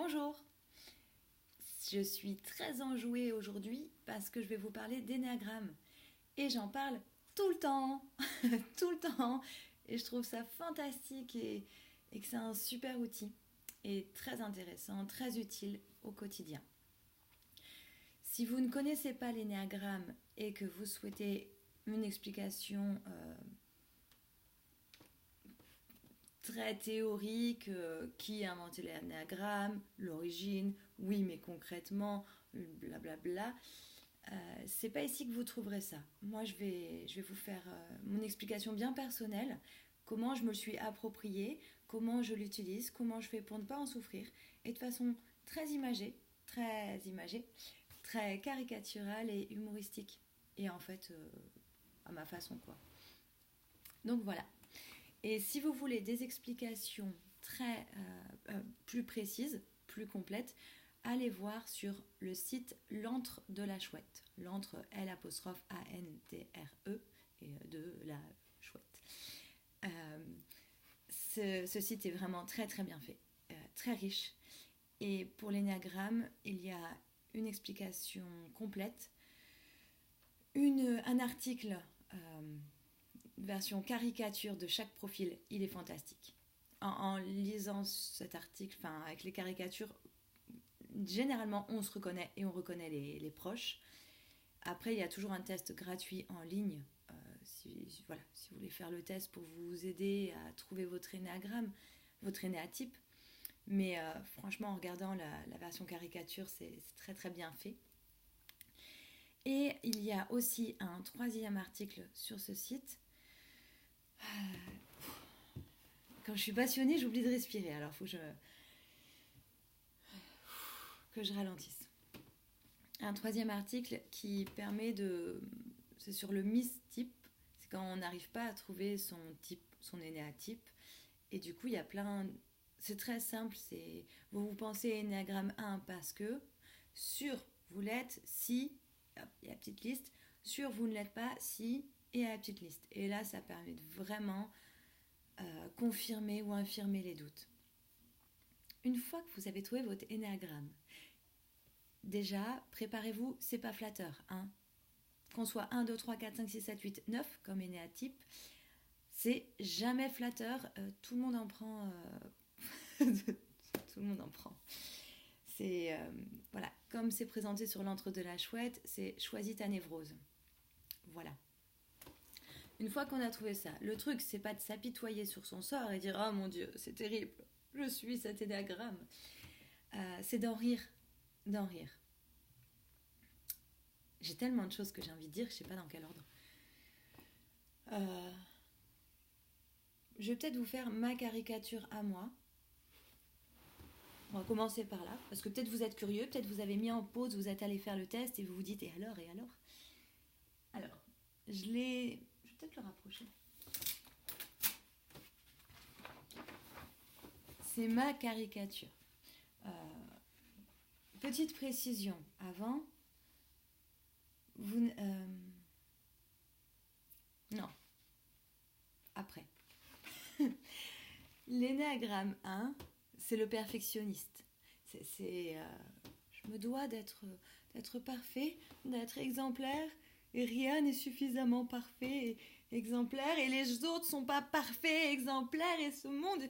Bonjour, je suis très enjouée aujourd'hui parce que je vais vous parler d'énéagramme. Et j'en parle tout le temps, tout le temps. Et je trouve ça fantastique et que c'est un super outil et très intéressant, très utile au quotidien. Si vous ne connaissez pas l'énéagramme et que vous souhaitez une explication très théorique, qui a inventé l'énéagramme, l'origine, oui mais concrètement, blablabla, c'est pas ici que vous trouverez ça. Moi, je vais vous faire mon explication bien personnelle, comment je me le suis approprié, comment je l'utilise, comment je fais pour ne pas en souffrir, et de façon très imagée, très caricaturale et humoristique. Et en fait, à ma façon, quoi. Donc voilà. Et si vous voulez des explications plus précises, plus complètes, allez voir sur le site L'Antre de la Chouette. L'Antre, L'Antre et de la Chouette. Ce site est vraiment très bien fait, très riche. Et pour l'énéagramme, il y a une explication complète, un article version caricature de chaque profil, il est fantastique. En lisant cet article, avec les caricatures, généralement on se reconnaît et on reconnaît les proches. Après, il y a toujours un test gratuit en ligne. Si vous voulez faire le test pour vous aider à trouver votre énéagramme, votre énéatype. Mais franchement, en regardant la version caricature, c'est très bien fait. Et il y a aussi un troisième article sur ce site. Quand je suis passionnée, j'oublie de respirer. Alors, il faut que je ralentisse. Un troisième article qui permet de... C'est sur le mistype. C'est quand on n'arrive pas à trouver son type, son énéatype. Et du coup, il y a plein... C'est très simple. Vous pensez énéagramme 1 parce que sur vous l'êtes si... Hop, il y a la petite liste. Sur vous ne l'êtes pas si... Et à la petite liste. Et là, ça permet de vraiment confirmer ou infirmer les doutes. Une fois que vous avez trouvé votre énéagramme, déjà, préparez-vous, c'est pas flatteur. Hein. Qu'on soit 1, 2, 3, 4, 5, 6, 7, 8, 9 comme énéatype, c'est jamais flatteur. Tout le monde en prend. Tout le monde en prend. C'est. Voilà. Comme c'est présenté sur l'Antre de la Chouette, c'est choisis ta névrose. Voilà. Une fois qu'on a trouvé ça, le truc, c'est pas de s'apitoyer sur son sort et dire « Oh mon Dieu, c'est terrible, je suis cet énéagramme. » C'est d'en rire. D'en rire. J'ai tellement de choses que j'ai envie de dire, je sais pas dans quel ordre. Je vais peut-être vous faire ma caricature à moi. On va commencer par là, parce que peut-être vous êtes curieux, peut-être vous avez mis en pause, vous êtes allé faire le test et vous vous dites « Et alors ?» Alors, je vais peut-être le rapprocher. C'est ma caricature. Petite précision avant. Non. Après. L'énéagramme 1, c'est le perfectionniste. Je me dois d'être parfait, d'être exemplaire, et rien n'est suffisamment parfait et exemplaire, et les autres sont pas parfaits, exemplaires, et ce monde...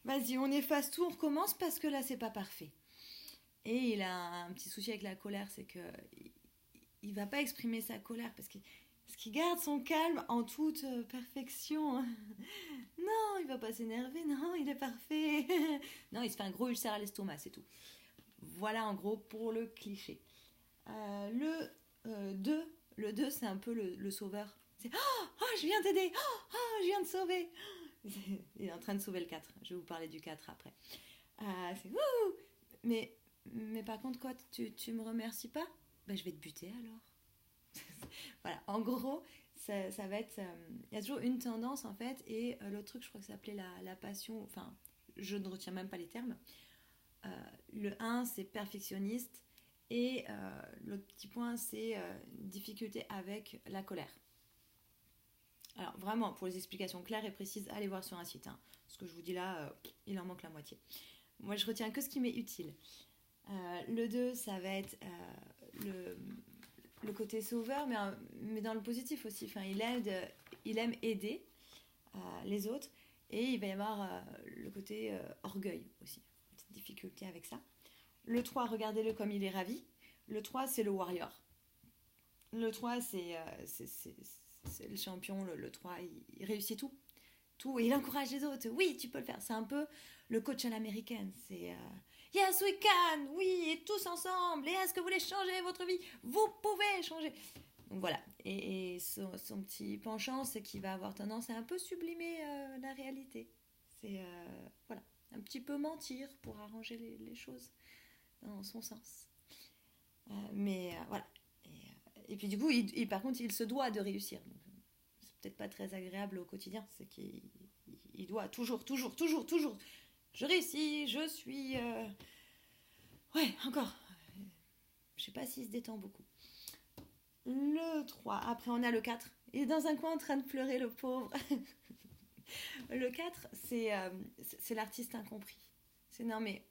Vas-y, on efface tout, on recommence parce que là, c'est pas parfait. Et il a un petit souci avec la colère, c'est que il va pas exprimer sa colère parce qu'il garde son calme en toute perfection. Non, il va pas s'énerver, non, il est parfait. Non, il se fait un gros ulcère à l'estomac, c'est tout. Voilà en gros pour le cliché. Le 2, c'est un peu le sauveur. C'est oh, je viens t'aider, je viens te sauver. Il est en train de sauver le 4. Je vais vous parler du 4 après. C'est wouh. Mais par contre, quoi, tu me remercies pas? Ben, je vais te buter alors. Voilà, en gros, ça va être... Il y a toujours une tendance en fait, et l'autre truc, je crois que ça s'appelait la passion, enfin, je ne retiens même pas les termes. Le 1, c'est perfectionniste, et l'autre petit point, c'est difficulté avec la colère. Alors vraiment, pour les explications claires et précises, allez voir sur un site. Hein. Ce que je vous dis là, il en manque la moitié. Moi, je retiens que ce qui m'est utile. Le 2, ça va être le côté sauveur, mais dans le positif aussi. Enfin, il aime aider les autres. Et il va y avoir le côté orgueil aussi. Petite difficulté avec ça. Le 3, regardez-le comme il est ravi. Le 3, c'est le warrior. Le 3, c'est le champion. Le 3, il réussit tout. Tout. Et il encourage les autres. Oui, tu peux le faire. C'est un peu le coach à l'américaine. C'est Yes, we can. Oui, et tous ensemble. Et est-ce que vous voulez changer votre vie? Vous pouvez changer. Donc voilà. Et son petit penchant, c'est qu'il va avoir tendance à un peu sublimer la réalité. C'est voilà, un petit peu mentir pour arranger les choses dans son sens. Mais voilà. Et puis du coup, par contre, il se doit de réussir. Donc, c'est peut-être pas très agréable au quotidien. C'est qu'il doit toujours. Je réussis, je suis... Ouais, encore. Je sais pas s'il se détend beaucoup. Le 3. Après, on a le 4. Il est dans un coin en train de pleurer, le pauvre. Le 4, c'est l'artiste incompris. C'est non mais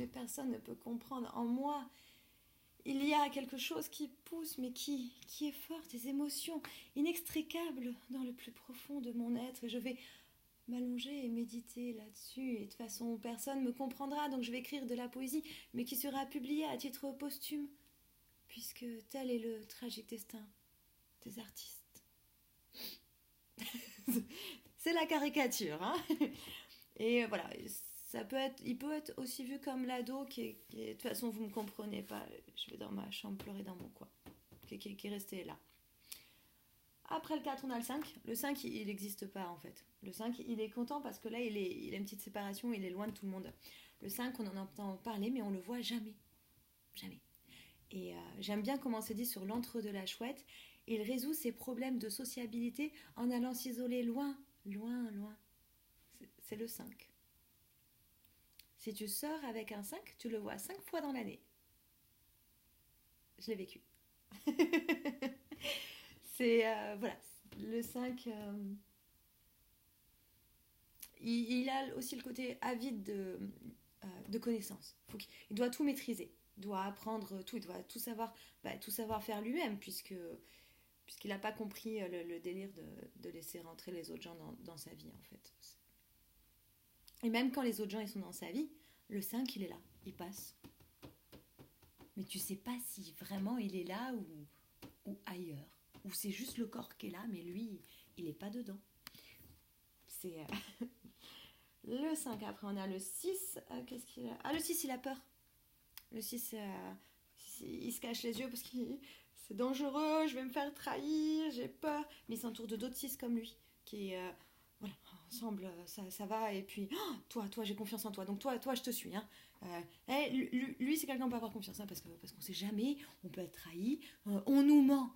personne ne peut comprendre. En moi, il y a quelque chose qui pousse, mais qui est fort, des émotions inextricables dans le plus profond de mon être. Et je vais m'allonger et méditer là-dessus. Et de toute façon, personne ne me comprendra, donc je vais écrire de la poésie, mais qui sera publiée à titre posthume, puisque tel est le tragique destin des artistes. C'est la caricature, hein. Et voilà, il peut être aussi vu comme l'ado de toute façon vous me comprenez pas, je vais dans ma chambre pleurer dans mon coin, qui est resté là. Après le 4, on a le 5. Le 5, il n'existe pas en fait. Le 5, il est content parce que là, il a une petite séparation, il est loin de tout le monde. Le 5, on en entend parler, mais on le voit jamais. Jamais. Et j'aime bien comment c'est dit sur l'antre de la chouette. Il résout ses problèmes de sociabilité en allant s'isoler loin. C'est le 5. Si tu sors avec un 5, tu le vois 5 fois dans l'année. Je l'ai vécu. C'est, voilà, le 5, il a aussi le côté avide de connaissances. Il doit tout maîtriser, il doit apprendre tout, il doit tout savoir faire lui-même, puisqu'il n'a pas compris le délire de laisser rentrer les autres gens dans sa vie, en fait. Et même quand les autres gens ils sont dans sa vie, le 5, il est là, il passe. Mais tu sais pas si vraiment il est là ou ailleurs. Ou c'est juste le corps qui est là, mais lui, il n'est pas dedans. C'est le 5. Après, on a le 6. Qu'est-ce qu'il a? Ah, le 6, il a peur. Le 6, il se cache les yeux parce que c'est dangereux, je vais me faire trahir, j'ai peur. Mais il s'entoure de d'autres 6 comme lui, qui, voilà, ensemble, ça va. Et puis, oh, toi, j'ai confiance en toi. Donc, toi je te suis. Hein. Lui, c'est quelqu'un qu'on peut avoir confiance, hein, parce qu'on ne sait jamais, on peut être trahi, on nous ment.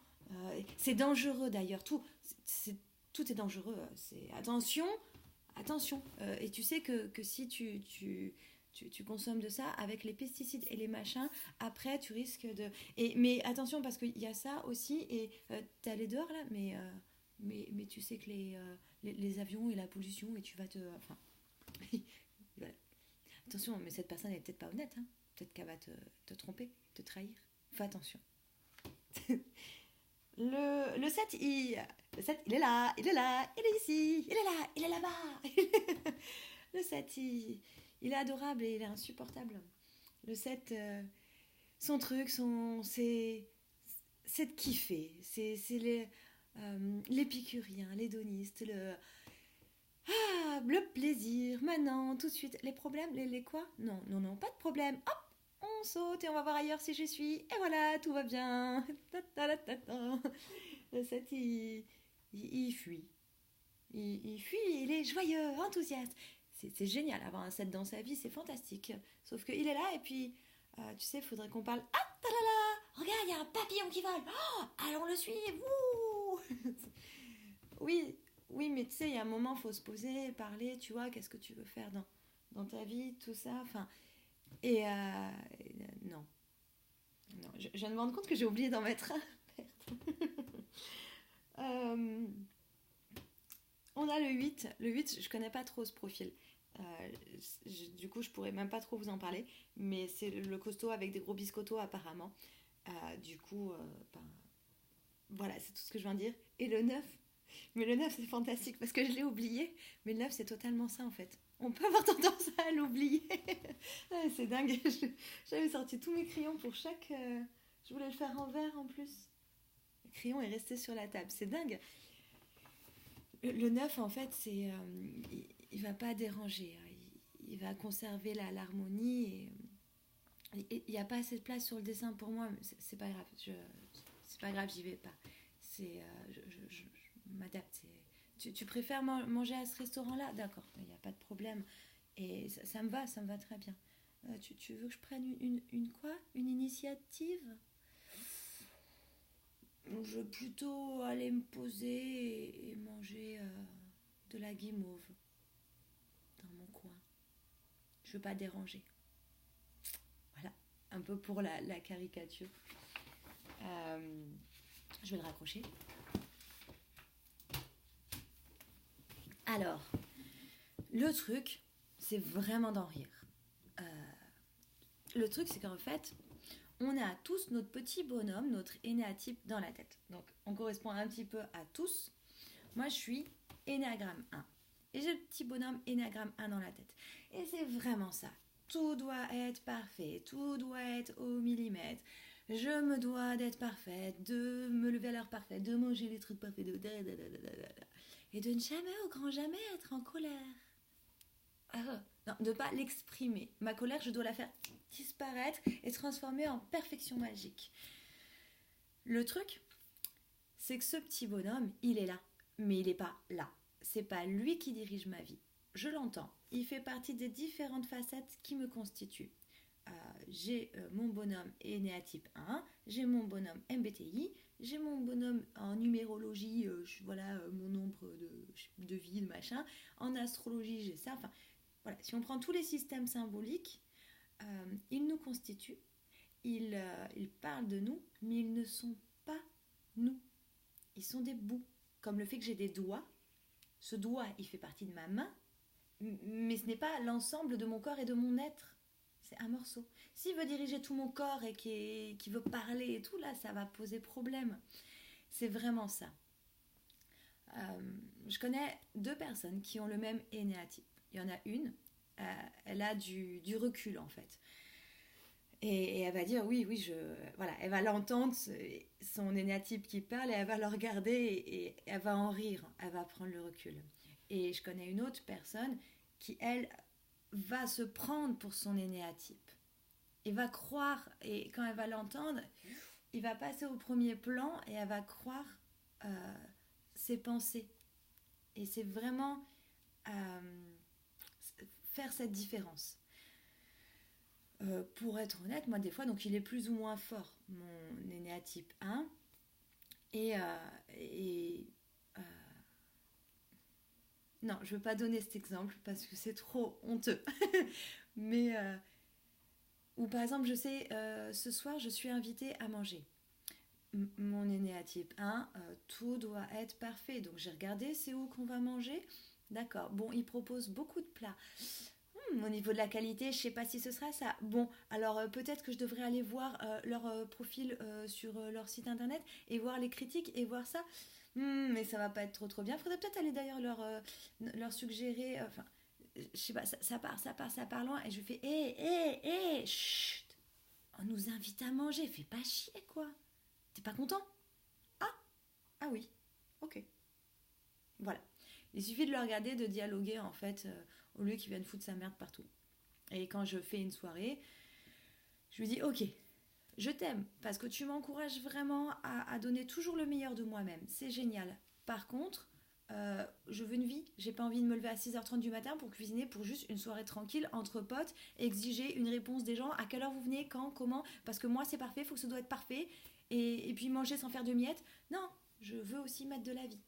C'est dangereux d'ailleurs, tout est dangereux. C'est attention. Et tu sais que si tu consommes de ça avec les pesticides et les machins, après tu risques de. Mais attention parce qu'il y a ça aussi et t'es allé dehors là, mais tu sais que les avions et la pollution et tu vas te. Enfin, voilà. Attention, mais cette personne n'est peut-être pas honnête, hein. Peut-être qu'elle va te tromper, te trahir. Fais attention. Le 7, il est là, il est ici, il est là, il est là-bas. Le 7, il est adorable et il est insupportable. Le 7, son truc, c'est de kiffer. C'est l'épicurien, l'hédoniste, le plaisir, maintenant, tout de suite. Les problèmes, les quoi? Non, pas de problème. Hop, on saute et on va voir ailleurs si j'y suis. Et voilà, tout va bien. Le 7, il fuit. Il fuit, il est joyeux, enthousiaste. C'est génial, avoir un 7 dans sa vie, c'est fantastique. Sauf qu'il est là et puis, tu sais, il faudrait qu'on parle. Ah, talala, regarde, il y a un papillon qui vole. Oh, allons le suivre. Oui, mais tu sais, il y a un moment, il faut se poser, parler, tu vois, qu'est-ce que tu veux faire dans ta vie, tout ça. Enfin, et non. Je viens de me rendre compte que j'ai oublié d'en mettre un. On a le 8. Le 8, je connais pas trop ce profil. Du coup, je pourrais même pas trop vous en parler, mais c'est le costaud avec des gros biscottos apparemment. Du coup, ben, voilà, c'est tout ce que je viens de dire. Et le 9, mais le 9 c'est fantastique parce que je l'ai oublié, mais le 9 c'est totalement ça en fait. On peut avoir tendance à l'oublier. C'est dingue. J'avais sorti tous mes crayons pour chaque. Je voulais le faire en vert en plus. Le crayon est resté sur la table. C'est dingue. Le 9 en fait, il va pas déranger. Il va conserver l'harmonie. Et il n'y a pas assez de place sur le dessin pour moi. C'est pas grave. C'est pas grave, j'y vais pas. Je m'adapte. Tu préfères manger à ce restaurant-là? D'accord, il n'y a pas de problème. Et ça me va très bien. Tu veux que je prenne une quoi? Une initiative? Je veux plutôt aller me poser et manger de la guimauve dans mon coin. Je veux pas déranger. Voilà, un peu pour la caricature. Je vais le raccrocher. Alors, le truc, c'est vraiment d'en rire. Le truc, c'est qu'en fait, on a tous notre petit bonhomme, notre énéatype dans la tête. Donc, on correspond un petit peu à tous. Moi, je suis énéagramme 1. Et j'ai le petit bonhomme énéagramme 1 dans la tête. Et c'est vraiment ça. Tout doit être parfait, tout doit être au millimètre. Je me dois d'être parfaite, de me lever à l'heure parfaite, de manger les trucs parfaits, et de ne jamais, au grand jamais, être en colère. Non, de ne pas l'exprimer. Ma colère, je dois la faire disparaître et transformer en perfection magique. Le truc, c'est que ce petit bonhomme, il est là, mais il n'est pas là. C'est pas lui qui dirige ma vie. Je l'entends. Il fait partie des différentes facettes qui me constituent. J'ai mon bonhomme énéatype 1, j'ai mon bonhomme MBTI, j'ai mon bonhomme en numérologie, voilà mon nombre de vie, de machin. En astrologie, j'ai ça. Enfin, voilà, si on prend tous les systèmes symboliques, ils nous constituent, ils parlent de nous, mais ils ne sont pas nous. Ils sont des bouts. Comme le fait que j'ai des doigts. Ce doigt, il fait partie de ma main, mais ce n'est pas l'ensemble de mon corps et de mon être. C'est un morceau. S'il veut diriger tout mon corps et qui veut parler et tout, là, ça va poser problème. C'est vraiment ça. Je connais 2 personnes qui ont le même énéatype. Il y en a une, elle a du recul en fait. Et elle va dire oui, voilà, elle va l'entendre, son énéatype qui parle, et elle va le regarder et elle va en rire, elle va prendre le recul. Et je connais une autre personne qui, elle, va se prendre pour son énéatype. Et va croire, et quand elle va l'entendre, il va passer au premier plan et elle va croire ses pensées. Et c'est vraiment faire cette différence. Pour être honnête, moi des fois, donc il est plus ou moins fort, mon énéatype 1. Et non, je ne veux pas donner cet exemple parce que c'est trop honteux. Mais, ou par exemple, je sais, ce soir, je suis invitée à manger. Mon énéatype 1, tout doit être parfait. Donc j'ai regardé, c'est où qu'on va manger. D'accord, bon, ils proposent beaucoup de plats. Au niveau de la qualité, je sais pas si ce sera ça. Bon, alors peut-être que je devrais aller voir leur profil sur leur site internet et voir les critiques et voir ça. Mais ça va pas être trop bien. Faudrait peut-être aller d'ailleurs leur suggérer. Enfin, je sais pas, ça part loin. Et je fais, chut. On nous invite à manger, fais pas chier quoi. T'es pas content? Ah, ah oui, ok. Voilà. Il suffit de le regarder, de dialoguer en fait, au lieu qu'il vienne foutre sa merde partout. Et quand je fais une soirée, je lui dis ok, je t'aime parce que tu m'encourages vraiment à donner toujours le meilleur de moi-même. C'est génial. Par contre, je veux une vie. J'ai pas envie de me lever à 6h30 du matin pour cuisiner pour juste une soirée tranquille entre potes, exiger une réponse des gens. À quelle heure vous venez? Quand? Comment? Parce que moi c'est parfait, il faut que ça doit être parfait. Et puis manger sans faire de miettes. Non, je veux aussi mettre de la vie.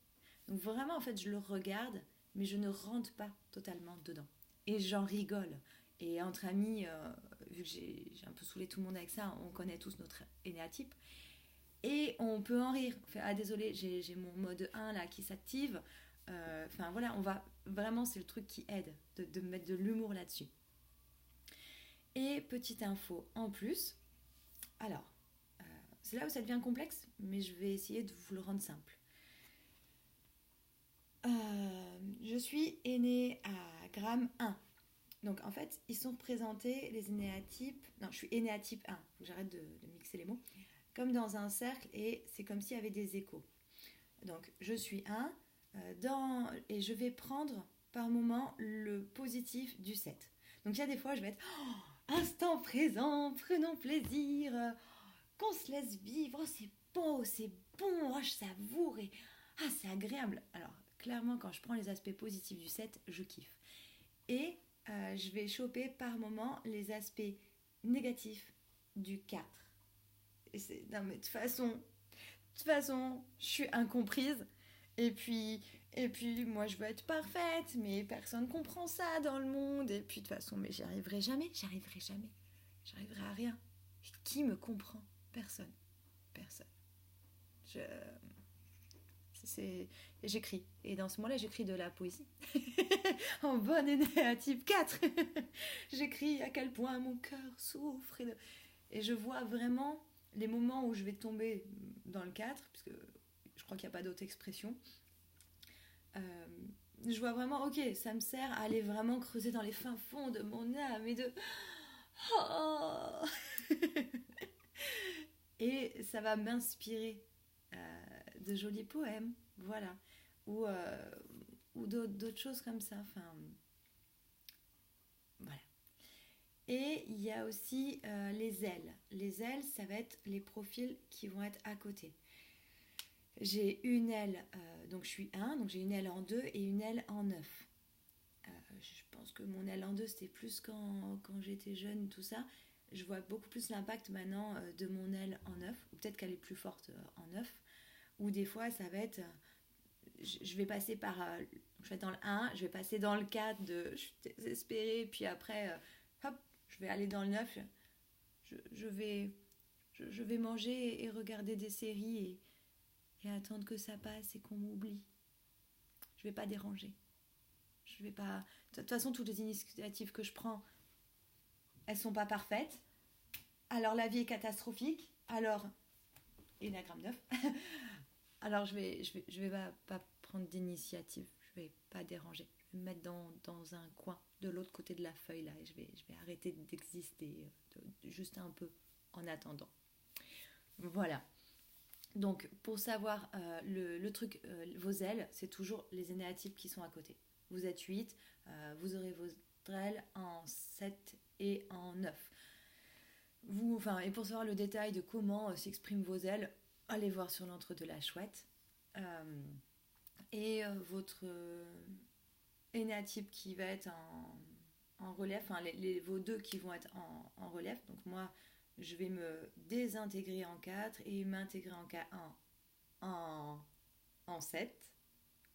Donc vraiment, en fait, je le regarde, mais je ne rentre pas totalement dedans. Et j'en rigole. Et entre amis, vu que j'ai un peu saoulé tout le monde avec ça, on connaît tous notre énéatype. Et on peut en rire. On fait, ah désolé, j'ai mon mode 1 là qui s'active. Enfin voilà, on va vraiment, c'est le truc qui aide de mettre de l'humour là-dessus. Et petite info en plus, alors, c'est là où ça devient complexe, mais je vais essayer de vous le rendre simple. Je suis aînée à gramme 1. Donc en fait, ils sont représentés, les énéatypes. Non, je suis aînée à type 1. Faut que j'arrête de mixer les mots. Comme dans un cercle, et c'est comme s'il y avait des échos. Donc je suis 1, et je vais prendre par moment le positif du 7. Donc il y a des fois, je vais être instant présent, prenons plaisir, qu'on se laisse vivre, oh, c'est beau, c'est bon, oh, je savoure, et c'est agréable. Alors clairement, quand je prends les aspects positifs du 7, je kiffe. Et je vais choper par moment les aspects négatifs du 4. Non mais de toute façon, je suis incomprise. Et puis, moi, je veux être parfaite, mais personne ne comprend ça dans le monde. Et puis, de toute façon, mais j'y arriverai jamais. J'arriverai à rien. Qui me comprend? Personne. Je... J'écris. Et dans ce moment-là, j'écris de la poésie. En bonne aînée à type 4. J'écris à quel point mon cœur souffre. Et je vois vraiment les moments où je vais tomber dans le 4, puisque je crois qu'il n'y a pas d'autre expression. Je vois vraiment, ok, ça me sert à aller vraiment creuser dans les fins fonds de mon âme et de... Oh et ça va m'inspirer de jolis poèmes, voilà, ou d'autres choses comme ça, enfin, voilà. Et il y a aussi les ailes. Les ailes, ça va être les profils qui vont être à côté. J'ai une aile, donc je suis 1, donc j'ai une aile en 2 et une aile en 9. Je pense que mon aile en 2, c'était plus quand j'étais jeune, tout ça. Je vois beaucoup plus l'impact maintenant de mon aile en 9, ou peut-être qu'elle est plus forte en 9, ou des fois ça va être... je vais passer par... je vais être dans le 1, je vais passer dans le 4 de... Je suis désespérée, puis après, hop, je vais aller dans le 9. Je vais manger et regarder des séries et attendre que ça passe et qu'on m'oublie. Je vais pas déranger. Je vais pas... De toute façon, toutes les initiatives que je prends, elles sont pas parfaites. Alors la vie est catastrophique. Alors, Énagramme 9. Alors je vais pas prendre d'initiative. Je vais pas déranger. Je vais me mettre dans un coin de l'autre côté de la feuille là et je vais arrêter d'exister juste un peu en attendant. Voilà. Donc, pour savoir le truc, vos ailes, c'est toujours les énéatypes qui sont à côté. Vous êtes 8, vous aurez vos ailes en 7 et en 9. Et pour savoir le détail de comment s'expriment vos ailes, allez voir sur l'entre de la chouette. Votre énéatype qui va être en relief, vos deux qui vont être en relief. Donc moi, je vais me désintégrer en 4 et m'intégrer en 7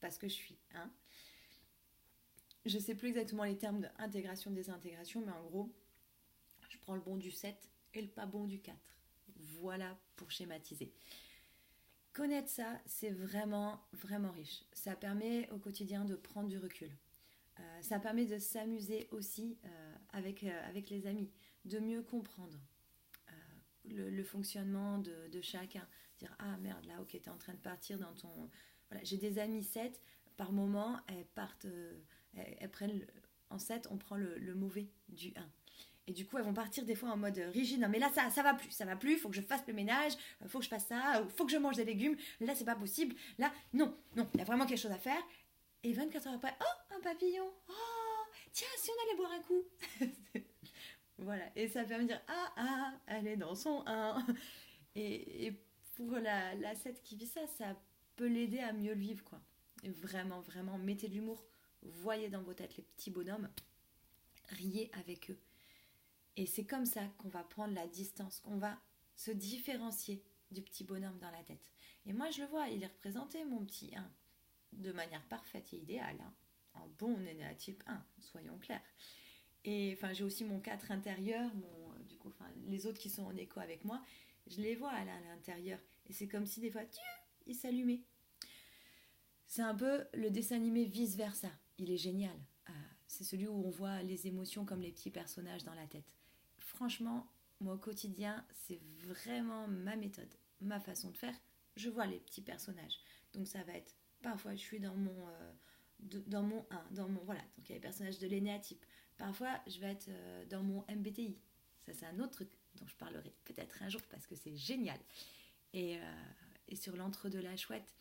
parce que je suis 1. Je sais plus exactement les termes d'intégration, désintégration, mais en gros, je prends le bon du 7 et le pas bon du 4. Voilà pour schématiser. Connaître ça, c'est vraiment, vraiment riche. Ça permet au quotidien de prendre du recul. Ça permet de s'amuser aussi avec les amis, de mieux comprendre le fonctionnement de chacun. Dire, ah merde, là, ok, t'es en train de partir dans ton... Voilà, j'ai des amis 7, par moment, elles partent... elles prennent... En 7, on prend le mauvais du 1. Et du coup, elles vont partir des fois en mode rigide. Non, mais là, ça va plus. Il faut que je fasse le ménage, il faut que je fasse ça, il faut que je mange des légumes. Là, c'est pas possible. Là, non, il y a vraiment quelque chose à faire. Et 24 heures après, oh, un papillon. Oh, tiens, si on allait boire un coup. Voilà. Et ça permet de dire, elle est dans son 1. Et pour la 7 qui vit ça, ça peut l'aider à mieux le vivre, quoi. Et vraiment, vraiment, mettez de l'humour. Voyez dans vos têtes les petits bonhommes. Riez avec eux. Et c'est comme ça qu'on va prendre la distance, qu'on va se différencier du petit bonhomme dans la tête. Et moi, je le vois, il est représenté, mon petit 1, de manière parfaite et idéale. Hein. En bon énéatype 1, soyons clairs. Et j'ai aussi mon 4 intérieur, les autres qui sont en écho avec moi, je les vois là, à l'intérieur. Et c'est comme si des fois, ils s'allumaient. C'est un peu le dessin animé vice-versa. il est génial. C'est celui où on voit les émotions comme les petits personnages dans la tête. Franchement, moi au quotidien, c'est vraiment ma méthode, ma façon de faire. Je vois les petits personnages. Donc ça va être, parfois je suis dans mon 1, voilà, donc il y a les personnages de l'énéatype. Parfois je vais être dans mon MBTI. Ça c'est un autre truc dont je parlerai peut-être un jour parce que c'est génial. Et, euh, et sur l'entre-deux la chouette,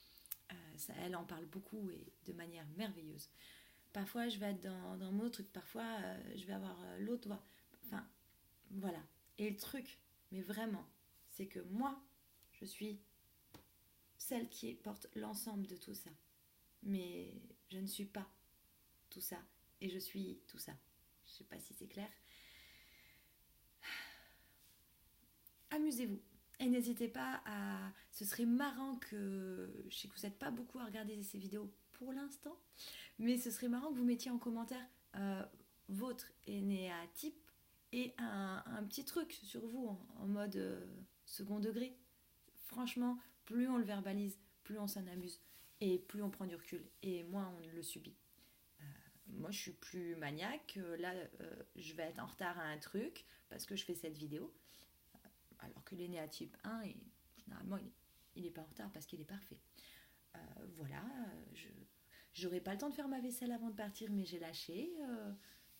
elle en parle beaucoup et de manière merveilleuse. Parfois je vais être dans mon autre truc, parfois je vais avoir l'autre voix. Enfin, voilà. Et le truc, mais vraiment, c'est que moi, je suis celle qui porte l'ensemble de tout ça. Mais je ne suis pas tout ça. Et je suis tout ça. Je ne sais pas si c'est clair. Amusez-vous. Et n'hésitez pas à... Ce serait marrant que... Je sais que vous n'êtes pas beaucoup à regarder ces vidéos pour l'instant. Mais ce serait marrant que vous mettiez en commentaire votre énéatype et un petit truc sur vous en mode second degré. Franchement, plus on le verbalise, plus on s'en amuse et plus on prend du recul et moins on le subit. Moi, je suis plus maniaque. Là, je vais être en retard à un truc parce que je fais cette vidéo. Alors que l'énéatype 1, généralement, il n'est pas en retard parce qu'il est parfait. Voilà, j'aurais pas le temps de faire ma vaisselle avant de partir, mais j'ai lâché.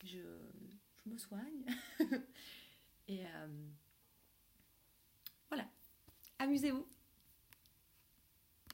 Je me soigne. Et voilà, amusez-vous.